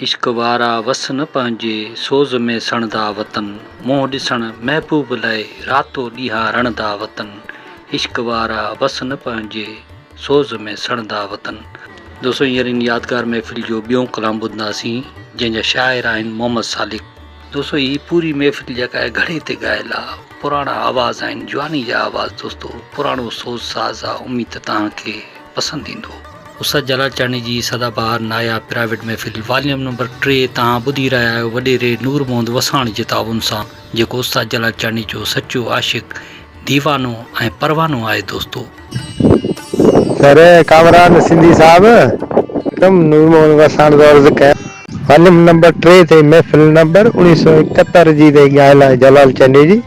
इश्क वारा वस न पंहिंजे सोज़ में सणदा वतन मुंहुं ॾिसण महबूब लाइ रातो ॾींहं रणदा वतन इश्क वारा वस न पंहिंजे सोज़ में सणदा वतन। दोस्तों हींअर इन यादगार महफ़िल जो ॿियों कलाम ॿुधंदासीं जंहिंजा शाइर आहिनि मोहम्मद सालिक। दोस्तों ही पूरी महफ़िल जेका आहे घड़े ते ॻायल आहे, पुराणा आवाज़ आहिनि, जवानी जा आवाज़। दोस्तों पुराणो सोच साज़ आहे, उम्मीद तव्हांखे पसंदि ईंदो। उस्ताद जलाल चांदी जी सदाबहार नायाब प्राइवेट महफ़िल वॉल्यूम नंबर 3 तव्हां ॿुधी रहिया आहियो वॾेरे नूर मोहम्मद वसाण जे ताउन सां, जेको उस्ताद जलाल चांदी जो सचो आशिक़ दीवानो ऐं परवानो आहे। दोस्तों सर कामरान सिंधी साहब तुम नूर मोहम्मद वसाण जो अर्ज़ कयां वॉल्यूम नंबर 3 ते महफ़िल नंबर 1971 जी ते ॻाल्हि आहे जलाल चांदी जी।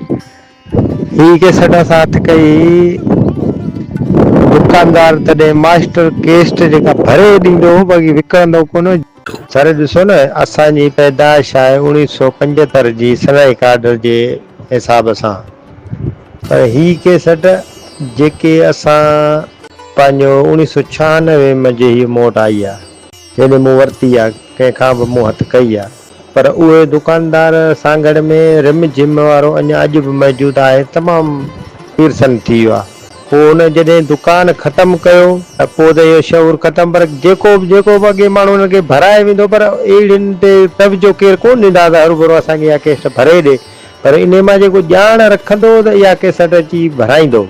ही कैसेट असां हथ कई दुकानदार तॾहिं मास्टर केस्ट जेका भरे ॾींदो हो बाक़ी विकिणंदो कोन। सर ॾिसो न असांजी पैदाइश आहे 1975 जी सराय कार्ड जे हिसाब सां, पर ही कैसेट जेके असां पंहिंजो 1996 में जे ही मूं वटि आई आहे, जॾहिं मूं वरिती आहे कंहिंखां बि मूं हथ कई आहे, पर उहे दुकानदार सांगड़ में रिम जिम वारो अञा अॼु बि मौजूदु आहे, तमामु पीरसन थी वियो आहे। पोइ हुन जॾहिं दुकानु ख़तमु कयो त पोइ त इहो शौर ख़तमु, पर जेको बि अॻे माण्हू हुनखे भराए वेंदो, पर अहिड़ियुनि ते तवजो केरु कोन ॾींदा त हरूभरू असांखे इहा कैसेट भरे ॾे, पर इन मां जेको ॼाण रखंदो त इहा कैसेट अची भराईंदो,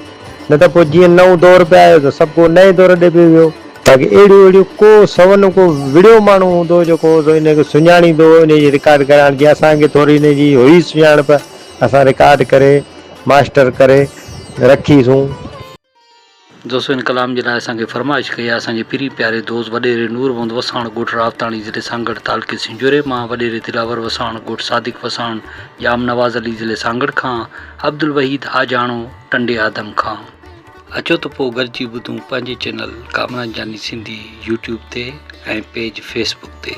न त पोइ जीअं नओं दौरु पिया आयो त सभु को नए दौर ॾे पियो वियो। बाक़ी अहिड़ियूं को सवन को विड़ियो माण्हू हूंदो जेको इनखे सुञाणींदो इन जी रिकॉर्ड कराइण जी, असांखे थोरी इन जी हुई सुञाणप, असां रिकॉर्ड करे मास्टर करे रखीसूं। दोस्तों इन कलाम जे लाइ असांखे फरमाइश कई आहे असांजे पीरी प्यारे दोस्त वॾेरे नूर मोहम्मद वसाण ॻोठ रावताणी ज़िले सांगड़ तालुके सिंजोरे मां, वॾेरे दिलावर वसाण ॻोठ सादिक वसाण जाम नवाज़ अली ज़िले सांगड़ खां, अब्दुल वहीद आजाणो टंडे आदम खां। अचो त पोइ गॾिजी ॿुधूं पंहिंजे चैनल कामरान चांदी सिंधी यूट्यूब ते ऐं पेज फेसबुक ते।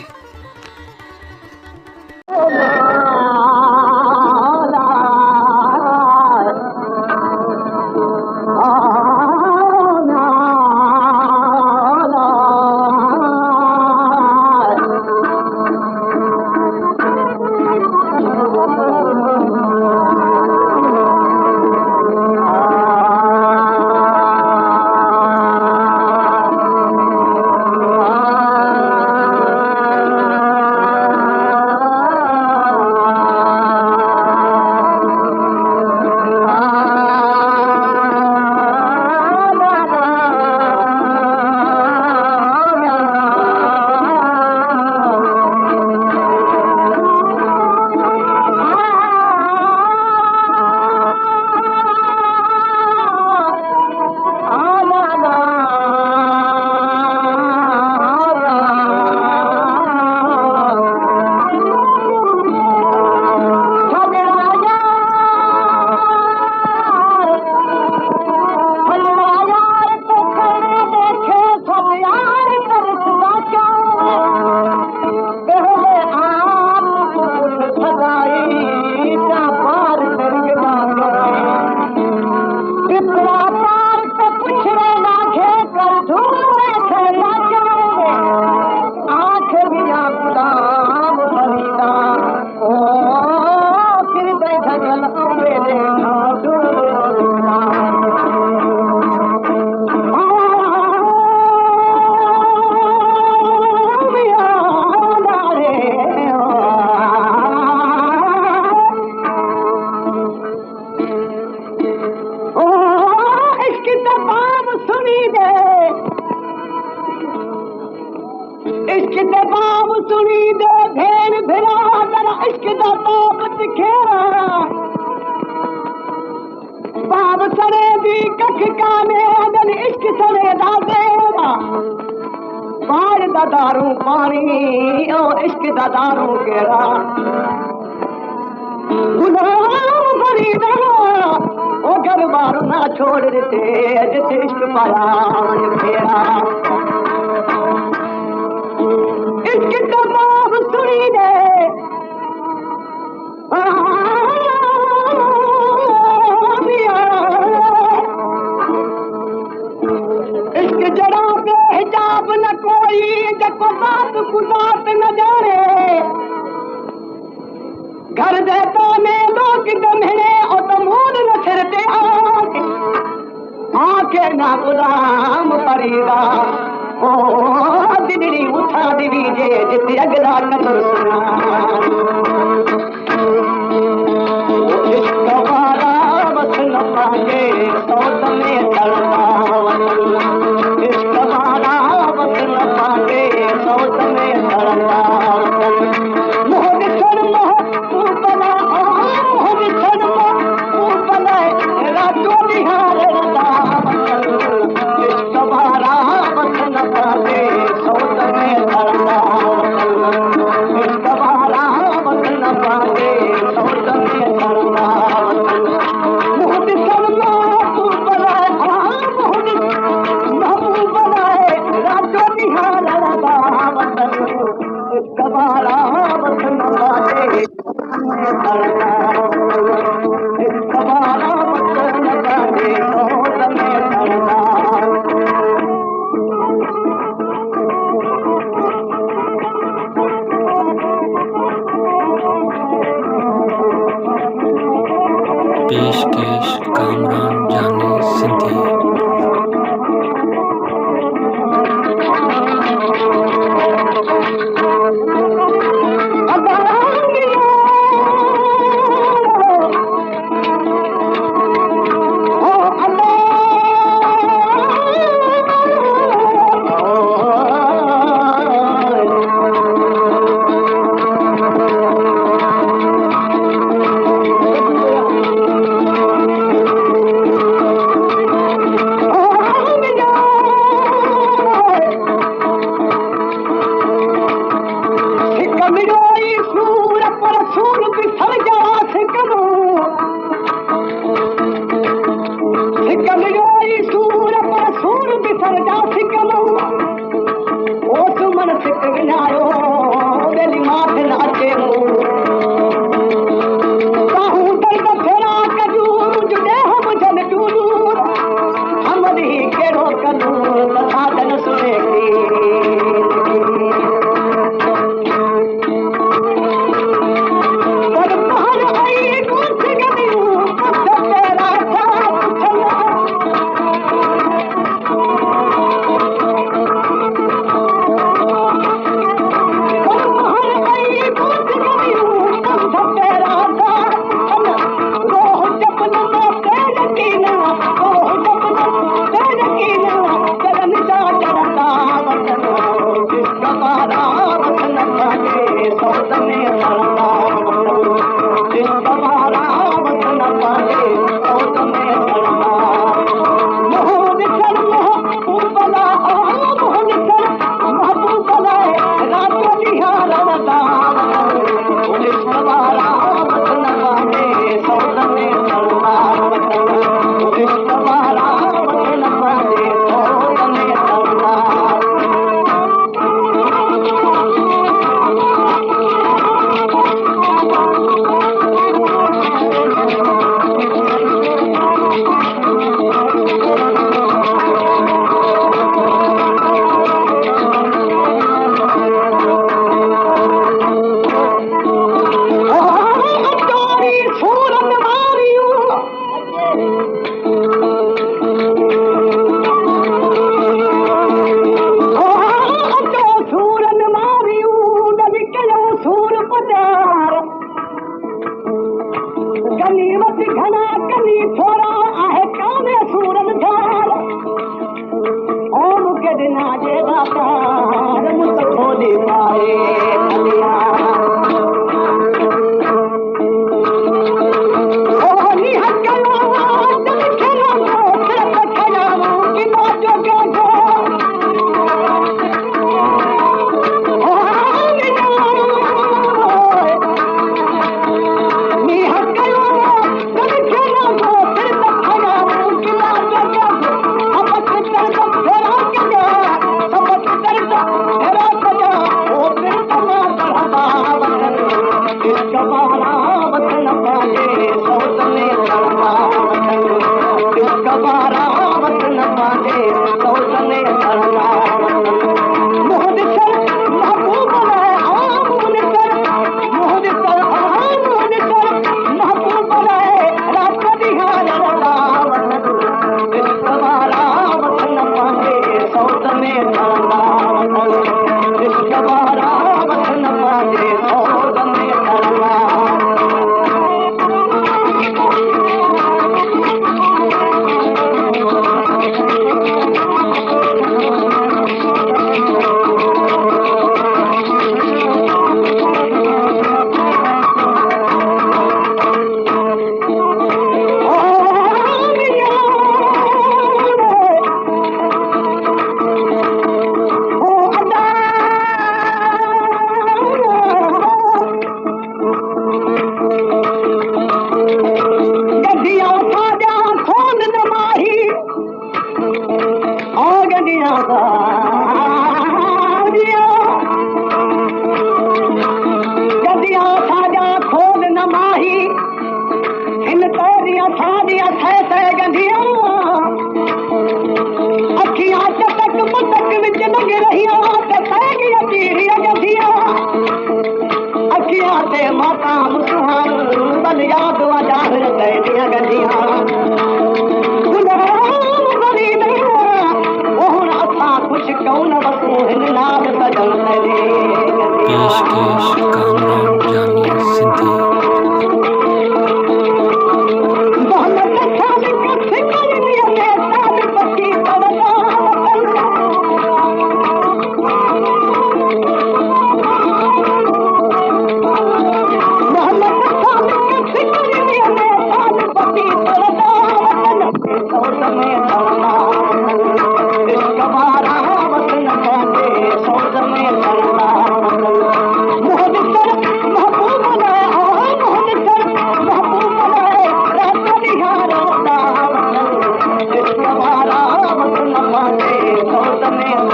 दारू पानी इश्क दा दारू केड़ा गुलाम फरीदा ओ घर बार ना छोड़ देते जिते इश्क पाया फेरा इश्क दा बाब सुनी दे इश्क जड़ा बेहिजाब न कोई जको बात गुजात न जाने देता में लोग दमने और तमूद न फिरते आके ना गुलाम परीदा ओ दिली उठा दिवी जे जिते अगला कदर सुना इश्क वाला बस न पाए सौत में तड़पा इश्क वाला बस न पाए सौत में तड़पा मोह शर्मा तू बना मोह शर्मा तू बनाए रातों निहार इश्क वाला बस न पाए सौत में तड़पा इश्क वाला बस न पाए सौत में तड़पा मोह शर्मा तू बनाए महबूब बनाए रातों निहार कबारा बसन बाटे कबारा बसन बाटे पेशकेश कामरान जानी सिंधी।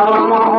वञा